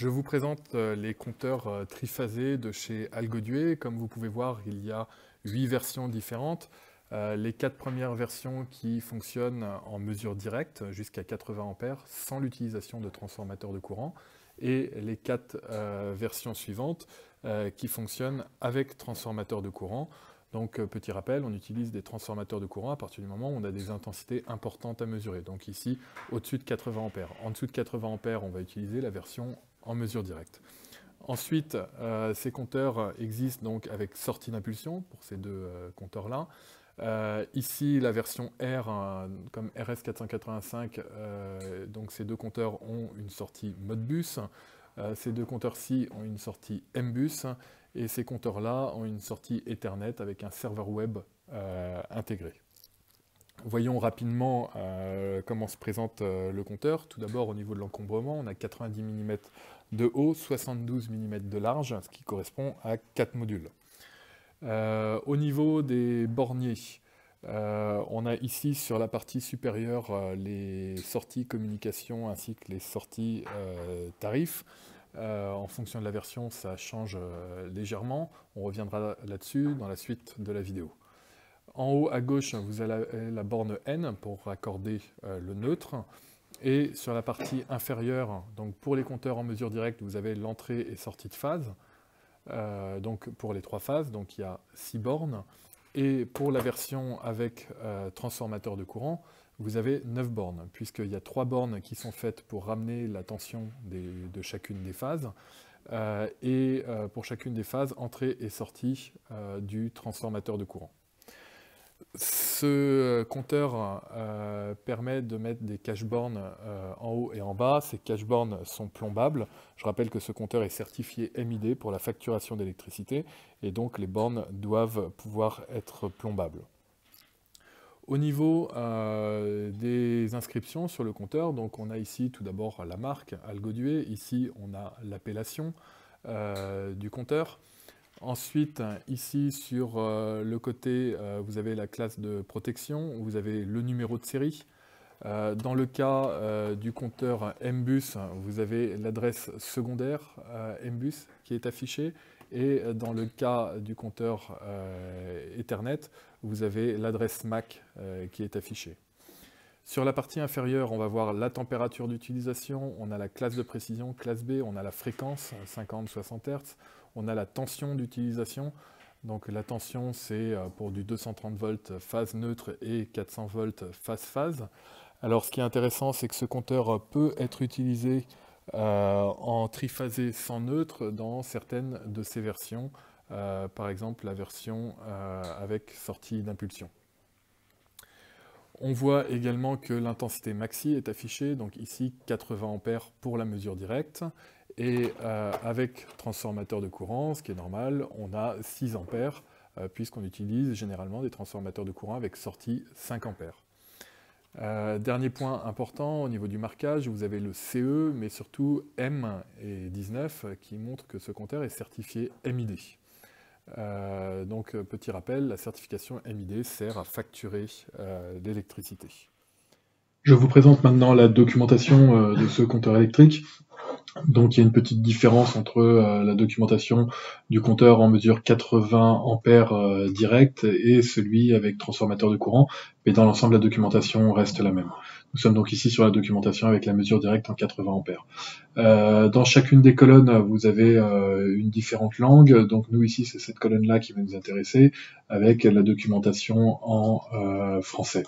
Je vous présente les compteurs triphasés de chez Algoduet. Comme vous pouvez voir, il y a 8 versions différentes. Les 4 premières versions qui fonctionnent en mesure directe jusqu'à 80 A sans l'utilisation de transformateur de courant, et les 4 versions suivantes qui fonctionnent avec transformateur de courant. Donc, petit rappel, on utilise des transformateurs de courant à partir du moment où on a des intensités importantes à mesurer. Donc ici, au-dessus de 80 A. En dessous de 80 A, on va utiliser la version en mesure directe. Ensuite, ces compteurs existent donc avec sortie d'impulsion pour ces deux compteurs-là. Ici, la version R, comme RS485, donc ces deux compteurs ont une sortie Modbus. Ces deux compteurs-ci ont une sortie Mbus. Et ces compteurs-là ont une sortie Ethernet avec un serveur web intégré. Voyons rapidement comment se présente le compteur. Tout d'abord, au niveau de l'encombrement, on a 90 mm de haut, 72 mm de large, ce qui correspond à 4 modules. Au niveau des borniers, on a ici sur la partie supérieure les sorties communication ainsi que les sorties tarifs. En fonction de la version, ça change légèrement. On reviendra là-dessus dans la suite de la vidéo. En haut à gauche, vous avez la borne N pour raccorder le neutre. Et sur la partie inférieure, donc pour les compteurs en mesure directe, vous avez l'entrée et sortie de phase. Donc pour les 3 phases, donc il y a 6 bornes. Et pour la version avec transformateur de courant, vous avez 9 bornes, puisqu'il y a 3 bornes qui sont faites pour ramener la tension de chacune des phases, et pour chacune des phases, entrée et sortie du transformateur de courant. Ce compteur permet de mettre des cache-bornes en haut et en bas. Ces cache-bornes sont plombables. Je rappelle que ce compteur est certifié MID pour la facturation d'électricité, et donc les bornes doivent pouvoir être plombables. Au niveau des inscriptions sur le compteur, donc on a ici tout d'abord la marque Algoduet, ici on a l'appellation du compteur. Ensuite, ici sur le côté, vous avez la classe de protection, vous avez le numéro de série. Dans le cas du compteur Mbus, vous avez l'adresse secondaire Mbus qui est affichée. Et dans le cas du compteur Ethernet, vous avez l'adresse MAC qui est affichée. Sur la partie inférieure, on va voir la température d'utilisation, on a la classe de précision, classe B, on a la fréquence, 50-60 Hz, on a la tension d'utilisation. Donc la tension, c'est pour du 230 volts phase neutre et 400 volts phase-phase. Alors ce qui est intéressant, c'est que ce compteur peut être utilisé en triphasé sans neutre dans certaines de ces versions, par exemple la version avec sortie d'impulsion. On voit également que l'intensité maxi est affichée, donc ici 80 A pour la mesure directe, et avec transformateur de courant, ce qui est normal, on a 6 A, puisqu'on utilise généralement des transformateurs de courant avec sortie 5 A. Dernier point important, au niveau du marquage, vous avez le CE, mais surtout M et 19, qui montrent que ce compteur est certifié MID. Donc, petit rappel, la certification MID sert à facturer l'électricité. Je vous présente maintenant la documentation de ce compteur électrique. Donc il y a une petite différence entre la documentation du compteur en mesure 80 A direct et celui avec transformateur de courant, mais dans l'ensemble la documentation reste la même. Nous sommes donc ici sur la documentation avec la mesure directe en 80 A. Dans chacune des colonnes, vous avez une différente langue. Donc nous ici, c'est cette colonne-là qui va nous intéresser, avec la documentation en français.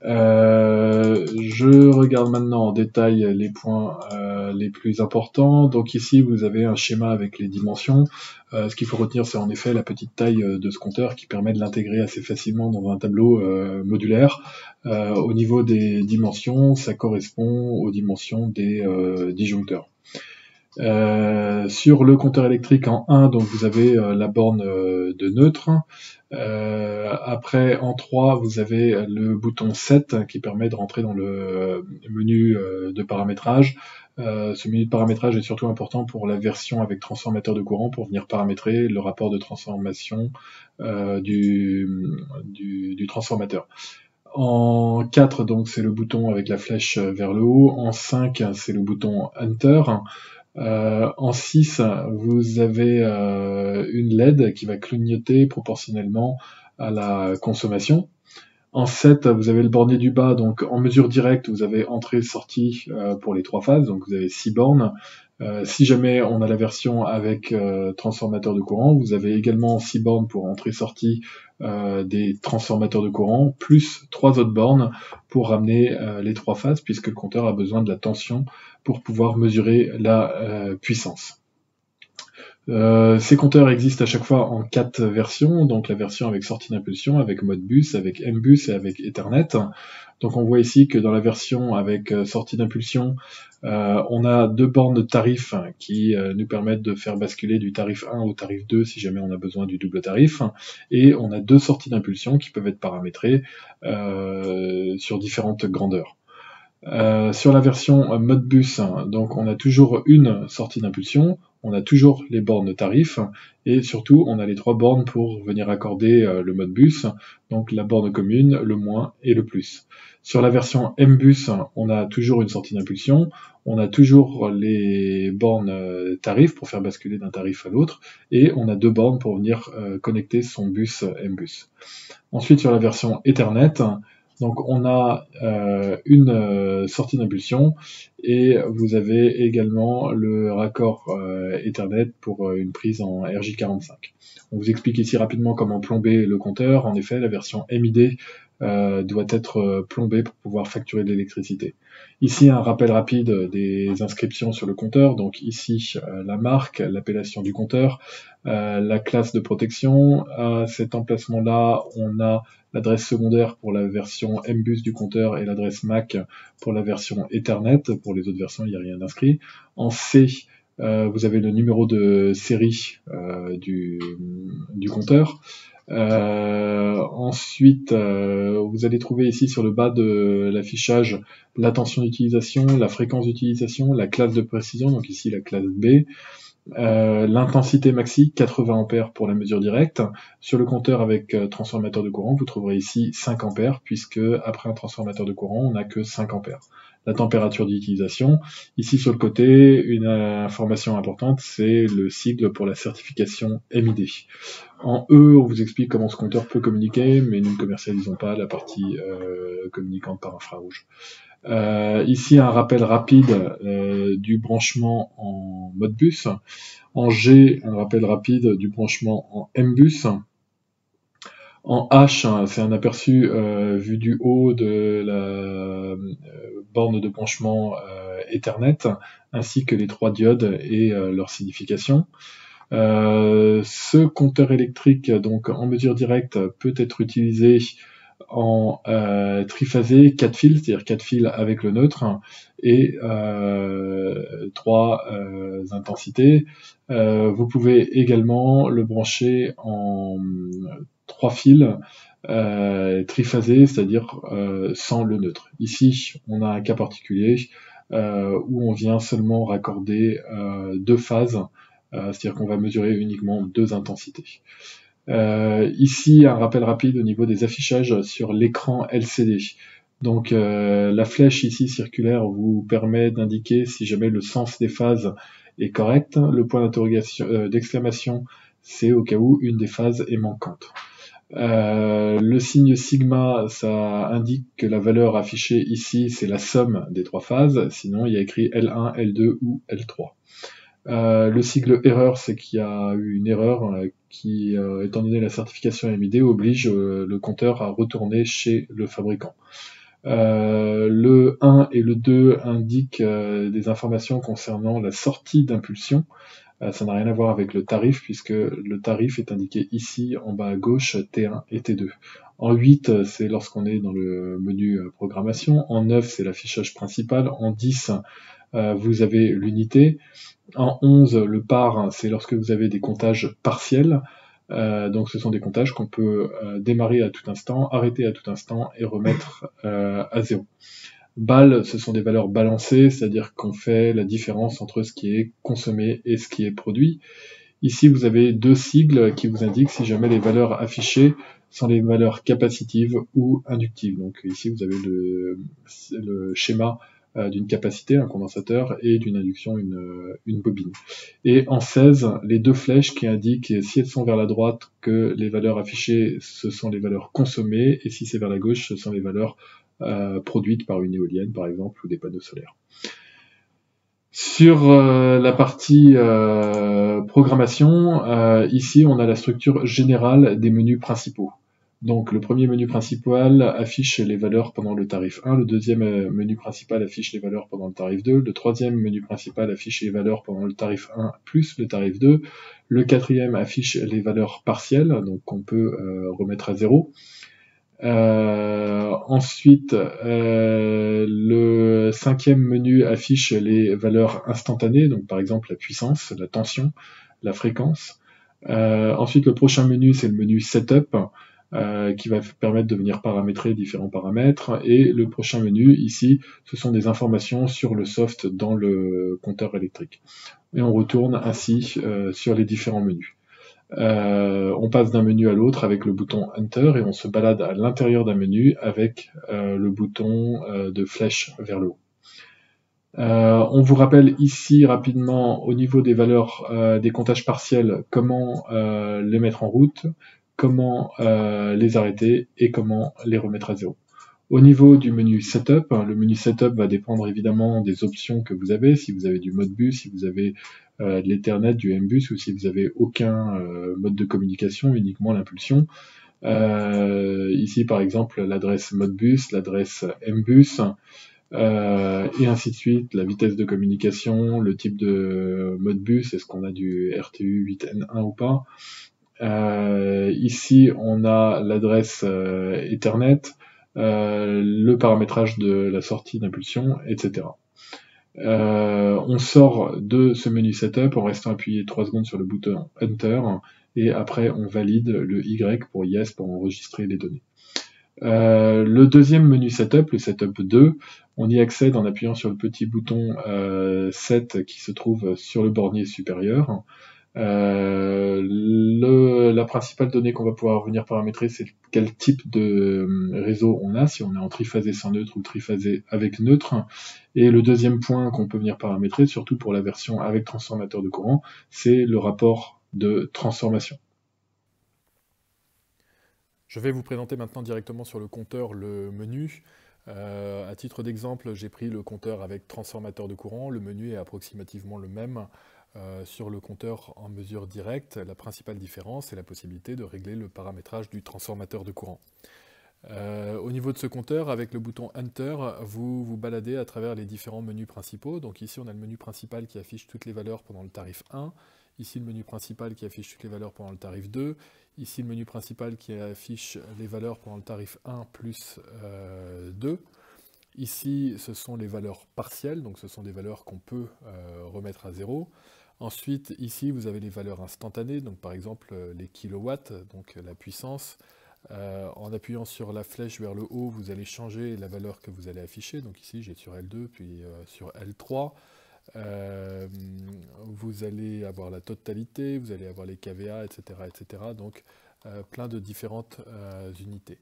Je regarde maintenant en détail les points les plus importants. Donc ici, vous avez un schéma avec les dimensions. Ce qu'il faut retenir, c'est en effet la petite taille de ce compteur qui permet de l'intégrer assez facilement dans un tableau modulaire. Au niveau des dimensions, ça correspond aux dimensions des disjoncteurs. Sur le compteur électrique en 1, donc vous avez la borne de neutre. Après, en 3, vous avez le bouton 7 qui permet de rentrer dans le menu de paramétrage. Ce menu de paramétrage est surtout important pour la version avec transformateur de courant pour venir paramétrer le rapport de transformation du transformateur. En 4, donc c'est le bouton avec la flèche vers le haut. En 5, c'est le bouton Enter. En 6, vous avez une LED qui va clignoter proportionnellement à la consommation. En 7, vous avez le bornier du bas, donc en mesure directe, vous avez entrée-sortie pour les 3 phases, donc vous avez 6 bornes. Si jamais on a la version avec transformateur de courant, vous avez également 6 bornes pour entrée-sortie des transformateurs de courant, plus 3 autres bornes pour ramener les 3 phases, puisque le compteur a besoin de la tension pour pouvoir mesurer la puissance. Ces compteurs existent à chaque fois en 4 versions, donc la version avec sortie d'impulsion, avec Modbus, avec Mbus et avec Ethernet. Donc on voit ici que dans la version avec sortie d'impulsion, on a 2 bornes de tarif qui nous permettent de faire basculer du tarif 1 au tarif 2 si jamais on a besoin du double tarif, et on a 2 sorties d'impulsion qui peuvent être paramétrées sur différentes grandeurs. Sur la version Modbus, donc on a toujours une sortie d'impulsion, on a toujours les bornes de tarif, et surtout on a les 3 bornes pour venir accorder le Modbus, donc la borne commune, le moins et le plus. Sur la version Mbus, on a toujours une sortie d'impulsion, on a toujours les bornes tarif pour faire basculer d'un tarif à l'autre, et on a 2 bornes pour venir connecter son bus Mbus. Ensuite sur la version Ethernet, donc on a une sortie d'impulsion et vous avez également le raccord Ethernet pour une prise en RJ45. On vous explique ici rapidement comment plomber le compteur. En effet, la version MID doit être plombée pour pouvoir facturer de l'électricité. Ici, un rappel rapide des inscriptions sur le compteur. Donc ici, la marque, l'appellation du compteur, la classe de protection. À cet emplacement-là, on a l'adresse secondaire pour la version Mbus du compteur et l'adresse MAC pour la version Ethernet. Pour les autres versions, il n'y a rien d'inscrit. En C, vous avez le numéro de série du compteur. Ensuite, vous allez trouver ici sur le bas de l'affichage la tension d'utilisation, la fréquence d'utilisation, la classe de précision, donc ici la classe B, l'intensité maxi, 80 A pour la mesure directe. Sur le compteur avec transformateur de courant, vous trouverez ici 5 A, puisque après un transformateur de courant, on n'a que 5 A. La température d'utilisation. Ici sur le côté, une information importante, c'est le sigle pour la certification MID. En E, on vous explique comment ce compteur peut communiquer, mais nous ne commercialisons pas la partie communicante par infrarouge. Ici, un rappel rapide du branchement en Modbus. En G, un rappel rapide du branchement en Mbus. En H, c'est un aperçu vu du haut de la borne de branchement Ethernet, ainsi que les 3 diodes et leur signification. Ce compteur électrique, donc en mesure directe, peut être utilisé en triphasé, 4 fils, c'est-à-dire 4 fils avec le neutre, et 3 intensités. Vous pouvez également le brancher en 3 fils triphasé, c'est-à-dire sans le neutre. Ici, on a un cas particulier où on vient seulement raccorder 2 phases, c'est-à-dire qu'on va mesurer uniquement 2 intensités. Ici, un rappel rapide au niveau des affichages sur l'écran LCD. Donc la flèche ici circulaire vous permet d'indiquer si jamais le sens des phases est correct. Le point d'exclamation, c'est au cas où une des phases est manquante. Le signe sigma, ça indique que la valeur affichée ici, c'est la somme des 3 phases. Sinon, il y a écrit L1, L2 ou L3. Le sigle erreur, c'est qu'il y a eu une erreur qui, étant donné la certification MID, oblige le compteur à retourner chez le fabricant. Le 1 et le 2 indiquent des informations concernant la sortie d'impulsion. Ça n'a rien à voir avec le tarif, puisque le tarif est indiqué ici en bas à gauche, T1 et T2. En 8, c'est lorsqu'on est dans le menu programmation. En 9, c'est l'affichage principal. En 10, vous avez l'unité. En 11, le par, c'est lorsque vous avez des comptages partiels. Donc ce sont des comptages qu'on peut démarrer à tout instant, arrêter à tout instant et remettre à 0. BAL, ce sont des valeurs balancées, c'est-à-dire qu'on fait la différence entre ce qui est consommé et ce qui est produit. Ici, vous avez 2 sigles qui vous indiquent si jamais les valeurs affichées sont les valeurs capacitives ou inductives. Donc ici, vous avez le schéma d'une capacité, un condensateur, et d'une induction, une bobine. Et en 16, les deux flèches qui indiquent, si elles sont vers la droite, que les valeurs affichées, ce sont les valeurs consommées, et si c'est vers la gauche, ce sont les valeurs produites par une éolienne, par exemple, ou des panneaux solaires. Sur la partie programmation, ici on a la structure générale des menus principaux. Donc le premier menu principal affiche les valeurs pendant le tarif 1, le deuxième menu principal affiche les valeurs pendant le tarif 2, le troisième menu principal affiche les valeurs pendant le tarif 1 plus le tarif 2, le quatrième affiche les valeurs partielles, donc qu'on peut remettre à 0. Ensuite, le cinquième menu affiche les valeurs instantanées, donc par exemple la puissance, la tension, la fréquence. Ensuite, le prochain menu, c'est le menu Setup, qui va permettre de venir paramétrer différents paramètres. Et le prochain menu, ici, ce sont des informations sur le soft dans le compteur électrique. Et on retourne ainsi sur les différents menus. On passe d'un menu à l'autre avec le bouton Enter et on se balade à l'intérieur d'un menu avec le bouton de flèche vers le haut. On vous rappelle ici rapidement au niveau des valeurs des comptages partiels comment les mettre en route, comment les arrêter et comment les remettre à 0. Au niveau du menu Setup, le menu Setup va dépendre évidemment des options que vous avez, si vous avez du Modbus, si vous avez de l'Ethernet, du Mbus, ou si vous avez aucun mode de communication, uniquement l'impulsion. Ici par exemple l'adresse Modbus, l'adresse Mbus, et ainsi de suite, la vitesse de communication, le type de Modbus, est-ce qu'on a du RTU 8N1 ou pas. Ici on a l'adresse Ethernet, le paramétrage de la sortie d'impulsion, etc. On sort de ce menu Setup en restant appuyé 3 secondes sur le bouton Enter, et après on valide le Y pour Yes pour enregistrer les données. Le deuxième menu Setup, le Setup 2, on y accède en appuyant sur le petit bouton Set qui se trouve sur le bornier supérieur. La principale donnée qu'on va pouvoir venir paramétrer, c'est quel type de réseau on a, si on est en triphasé sans neutre ou triphasé avec neutre. Et le deuxième point qu'on peut venir paramétrer, surtout pour la version avec transformateur de courant, c'est le rapport de transformation. Je vais vous présenter maintenant directement sur le compteur le menu. À titre d'exemple, j'ai pris le compteur avec transformateur de courant. Le menu est approximativement le même sur le compteur en mesure directe. La principale différence est la possibilité de régler le paramétrage du transformateur de courant. Au niveau de ce compteur, avec le bouton Enter, vous vous baladez à travers les différents menus principaux. Donc ici, on a le menu principal qui affiche toutes les valeurs pendant le tarif 1. Ici, le menu principal qui affiche toutes les valeurs pendant le tarif 2. Ici, le menu principal qui affiche les valeurs pendant le tarif 1 plus 2. Ici, ce sont les valeurs partielles, donc ce sont des valeurs qu'on peut remettre à 0. Ensuite, ici, vous avez les valeurs instantanées, donc par exemple les kilowatts, donc la puissance. En appuyant sur la flèche vers le haut, vous allez changer la valeur que vous allez afficher. Donc ici, j'ai sur L2, puis sur L3. Vous allez avoir la totalité, vous allez avoir les KVA, etc. etc. donc plein de différentes unités.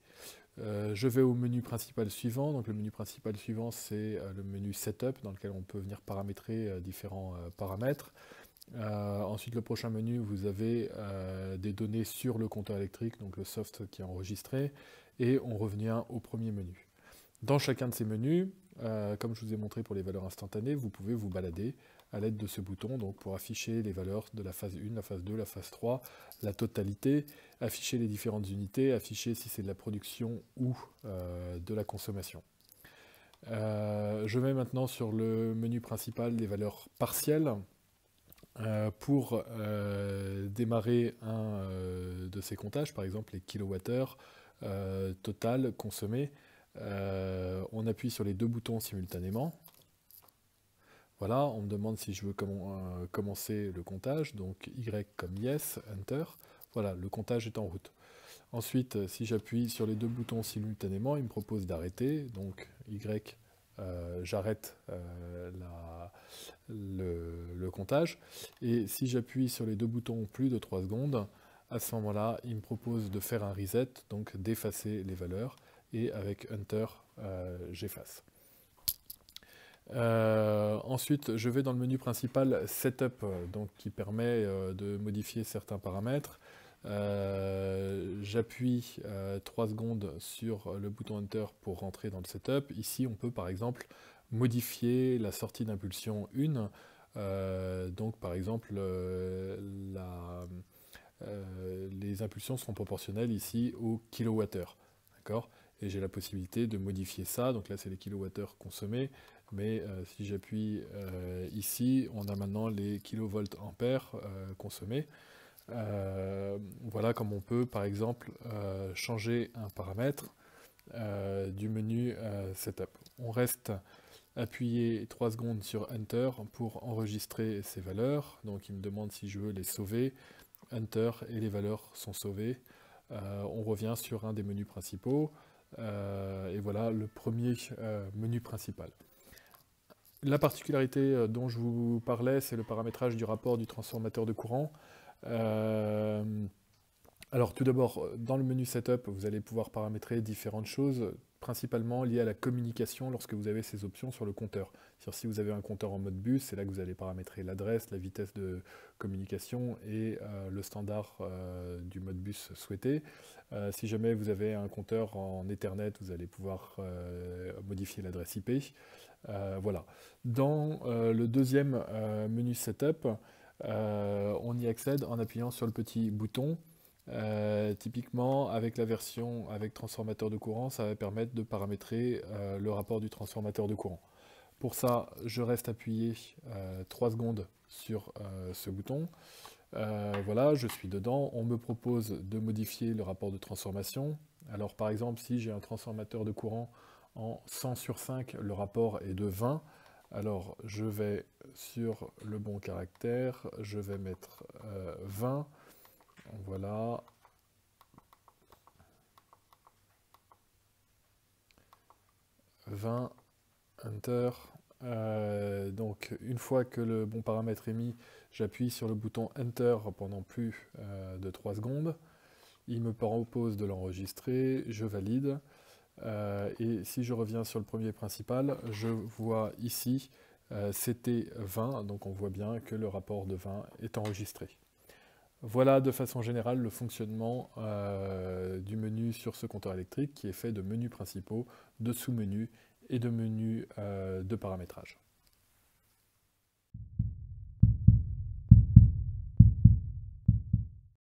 Je vais au menu principal suivant. Donc le menu principal suivant, c'est le menu Setup, dans lequel on peut venir paramétrer différents paramètres. Ensuite, le prochain menu, vous avez des données sur le compteur électrique, donc le soft qui est enregistré, et on revient au premier menu. Dans chacun de ces menus, comme je vous ai montré pour les valeurs instantanées, vous pouvez vous balader à l'aide de ce bouton donc pour afficher les valeurs de la phase 1, la phase 2, la phase 3, la totalité, afficher les différentes unités, afficher si c'est de la production ou de la consommation. Je vais maintenant sur le menu principal des valeurs partielles. Pour démarrer un de ces comptages, par exemple les kilowattheures total consommés, on appuie sur les deux boutons simultanément. Voilà, on me demande si je veux commencer le comptage, donc Y comme Yes, Enter. Voilà, le comptage est en route. Ensuite, si j'appuie sur les deux boutons simultanément, il me propose d'arrêter, donc Y, j'arrête le comptage. Et si j'appuie sur les deux boutons plus de 3 secondes, à ce moment-là, il me propose de faire un reset, donc d'effacer les valeurs. Et avec Enter, j'efface. Ensuite, je vais dans le menu principal Setup, donc, qui permet de modifier certains paramètres. J'appuie 3 secondes sur le bouton Enter pour rentrer dans le Setup. Ici, on peut par exemple modifier la sortie d'impulsion 1. Donc par exemple, les impulsions sont proportionnelles ici au kilowattheure. D'accord ? Et j'ai la possibilité de modifier ça. Donc là, c'est les kilowattheures consommés. Mais si j'appuie ici, on a maintenant les kilovolts ampères consommés. Voilà comme on peut, par exemple, changer un paramètre du menu Setup. On reste appuyé 3 secondes sur Enter pour enregistrer ces valeurs. Donc il me demande si je veux les sauver. Enter et les valeurs sont sauvées. On revient sur un des menus principaux. Et voilà le premier menu principal. La particularité dont je vous parlais, c'est le paramétrage du rapport du transformateur de courant. Alors tout d'abord, dans le menu Setup, vous allez pouvoir paramétrer différentes choses, principalement liées à la communication lorsque vous avez ces options sur le compteur. Si vous avez un compteur en mode bus, c'est là que vous allez paramétrer l'adresse, la vitesse de communication et le standard du mode bus souhaité. Si jamais vous avez un compteur en Ethernet, vous allez pouvoir modifier l'adresse IP. Voilà. Dans le deuxième menu Setup, on y accède en appuyant sur le petit bouton. Typiquement, avec la version avec transformateur de courant, ça va permettre de paramétrer le rapport du transformateur de courant. Pour ça, je reste appuyé 3 secondes sur ce bouton. Voilà, je suis dedans. On me propose de modifier le rapport de transformation. Alors par exemple, si j'ai un transformateur de courant en 100 sur 5, le rapport est de 20. Alors je vais sur le bon caractère, je vais mettre 20. Voilà. Enter. Donc une fois que le bon paramètre est mis, j'appuie sur le bouton Enter pendant plus de 3 secondes. Il me propose de l'enregistrer, je valide. Et si je reviens sur le premier principal, je vois ici c'était 20, donc on voit bien que le rapport de 20 est enregistré. Voilà de façon générale le fonctionnement du menu sur ce compteur électrique qui est fait de menus principaux, de sous-menus et de menus de paramétrage.